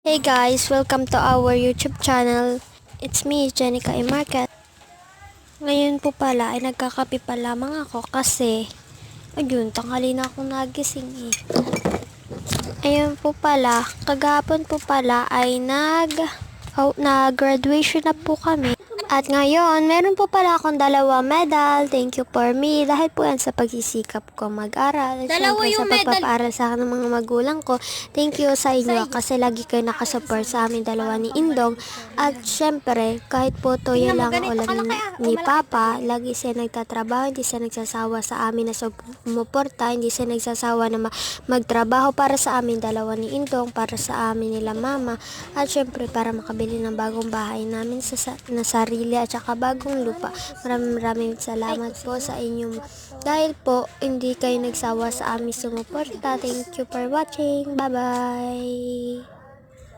Hey guys, welcome to our YouTube channel. It's me, Jenica E. Market. Ngayon po pala ay nagkakape pa lamang ako kasi ayun, tanghali na akong nagising eh. Ayun po pala, kagapon po pala ay nag-graduation na po kami. At ngayon, meron po pala akong 2 medal. Thank you for me. Dahil po yan sa pagsisikap ko mag-aral. Dalawa Siyempre, yung sa pagpapaaral sa akin ng mga magulang ko. Thank you sa inyo kasi lagi kayo nakasupport sa amin dalawa ni Indong. At syempre, kahit po toya lang ulan ni Papa, lagi siya nagtatrabaho, hindi siya nagsasawa sa amin na sumuporta, hindi siya nagsasawa na magtrabaho para sa amin dalawa ni Indong, para sa amin nila Mama. At syempre, para makabili ng bagong bahay namin na sarili at saka bagong lupa. Maraming salamat po sa inyong dahil po hindi kayo nagsawa sa aming sumuporta. Thank you for watching. Bye bye.